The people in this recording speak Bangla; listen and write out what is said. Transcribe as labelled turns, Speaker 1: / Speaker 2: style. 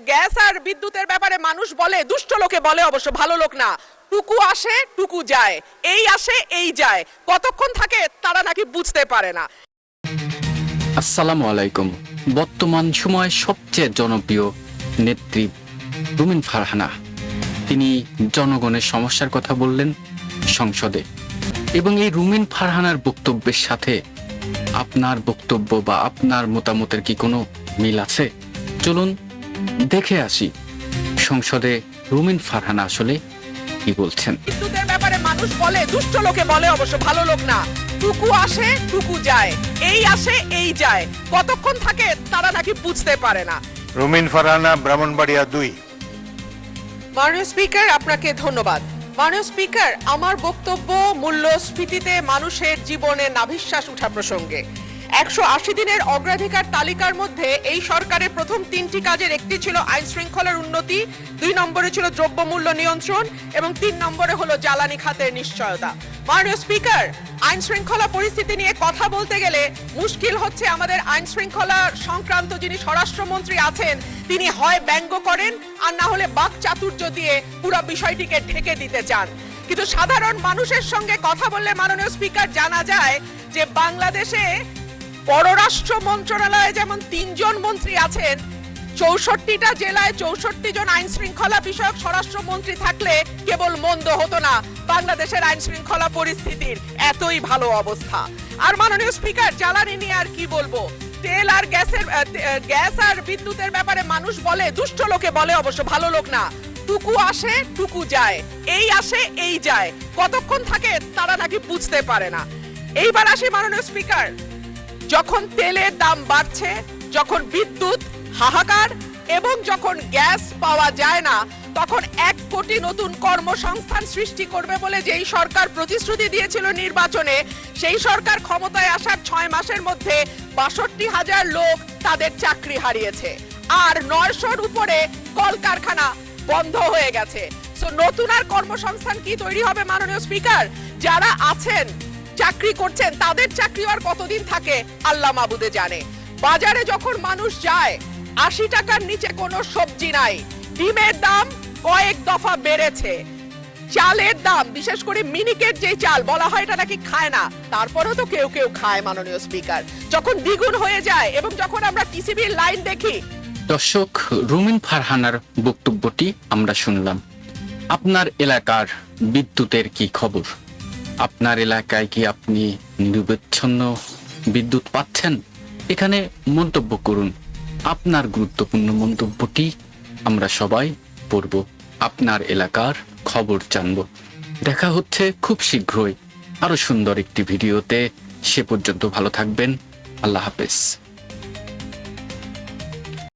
Speaker 1: গ্যাস আর বিদ্যুতের ব্যাপারে মানুষ বলে, দুষ্ট লোকে বলে, অবশ্য ভালো লোক না, টুকু আসে টুকু যায়, এই আসে এই যায়, কতক্ষণ থাকে তারা নাকি বুঝতে পারে না।
Speaker 2: আসসালামু আলাইকুম। বর্তমান সময়ে সবচেয়ে জনপ্রিয় নেত্রী রুমিন ফারহানা, তিনি জনগণের সমস্যার কথা বললেন সংসদে, এবং এই রুমিন ফারহানার বক্তব্যের সাথে আপনার বক্তব্য বা আপনার মতামতের কি কোনো মিল আছে? চলুন দেখে আসি সংসদে রুমিন ফারহানা আসলে কি বলছেন।
Speaker 1: বিদ্যুতের ব্যাপারে মানুষ বলে, দুষ্ট লোকে বলে, অবশ্য ভালো লোক না, টুকু আসে টুকু যায়, এই আসে এই যায়, কতক্ষণ থাকে তারা নাকি বুঝতে পারে না।
Speaker 3: রুমিন ফারহানা, ব্রাহ্মণবাড়িয়া ২।
Speaker 1: মাননীয় স্পিকার, আপনাকে ধন্যবাদ। মাননীয় স্পিকার, আমার বক্তব্য মূল্যস্ফীতিতে মানুষের জীবনে নাভিশ্বাস উঠা প্রসঙ্গে। ১৮০ দিনের অগ্রাধিকার তালিকার মধ্যে এই সরকারের প্রথম ৩টি কাজের একটি ছিল আইন শৃঙ্খলার উন্নতি, ২ নম্বরে ছিল দ্রব্যমূল্য নিয়ন্ত্রণ এবং ৩ নম্বরে হলো জ্বালানি খাতের নিশ্চয়তা। মাননীয় স্পিকার, আইন শৃঙ্খলা পরিস্থিতি নিয়ে কথা বলতে গেলে মুশকিল হচ্ছে, আমাদের আইন শৃঙ্খলা সংক্রান্ত যিনি স্বরাষ্ট্রমন্ত্রী আছেন তিনি হয় ব্যঙ্গ করেন আর না হলে বাক চাতুর্য দিয়ে পুরো বিষয়টিকে ঢেকে দিতে চান। কিন্তু সাধারণ মানুষের সঙ্গে কথা বললে মাননীয় স্পিকার জানা যায় যে বাংলাদেশে পররাষ্ট্র মন্ত্রণালয়ে যেমন ৩ জন মন্ত্রী আছেন, ৬৪টা জেলায় ৬৪ জন আইন শৃঙ্খলা বিষয়ক স্বরাষ্ট্রমন্ত্রী থাকলে কেবল মন্দ হতো না বাংলাদেশের আইন শৃঙ্খলা পরিস্থিতির এতই ভালো অবস্থা। আর মাননীয় স্পিকার, জ্বালানি নিয়ে আর কি বলবো, তেল আর গ্যাস আর বিদ্যুতের ব্যাপারে মানুষ বলে, দুষ্ট লোকে বলে, অবশ্য ভালো লোক না, টুকু আসে টুকু যায়, এই আসে এই যায়, কতক্ষণ থাকে তারা নাকি বুঝতে পারে না। এইবার আসি মাননীয় স্পিকার, যখন তেলের দাম বাড়ছে, যখন বিদ্যুৎ হাহাকার এবং যখন গ্যাস পাওয়া যায় না, তখন ১ কোটি নতুন কর্মসংস্থান সৃষ্টি করবে বলে যেই সরকার প্রতিশ্রুতি দিয়েছিল নির্বাচনে, সেই সরকার ক্ষমতায় আসার ৬ মাসের মধ্যে ৬২,০০০ লোক তাদের চাকরি হারিয়েছে, আর ৯০০-র উপরে কলকারখানা বন্ধ হয়ে গেছে। সো নতুন আর কর্মসংস্থান কি তৈরি হবে মাননীয় স্পিকার? যারা আছেন চাকরি করছেন তাদের চাকরি আর কতদিন থাকে আল্লাহ মাবুদে জানে। বাজারে যখন মানুষ যায়, ৮০ টাকার নিচে কোনো সবজি নাই, ডিমের দাম কয়েক দফা বেড়েছে, চালের দাম, বিশেষ করে মিনিকেট যেই চাল বলা হয় এটা নাকি খায় না, তারপরেও তো কেউ কেউ খায় মাননীয় স্পিকার, যখন দ্বিগুণ হয়ে যায় এবং যখন আমরা টিসিবির লাইন দেখি।
Speaker 2: দর্শক, রুমিন ফারহানার বক্তব্যটি আমরা শুনলাম। আপনার এলাকার বিদ্যুতের কি খবর? আপনার এলাকায় কি আপনি নিরবচ্ছিন্ন বিদ্যুৎ পাচ্ছেন? এখানে মন্তব্য করুন। আপনার গুরুত্বপূর্ণ মন্তব্যটি আমরা সবাই পড়ব, আপনার এলাকার খবর জানব। দেখা হচ্ছে খুব শীঘ্রই আরো সুন্দর একটি ভিডিওতে। সে পর্যন্ত ভালো থাকবেন। আল্লাহ হাফেজ।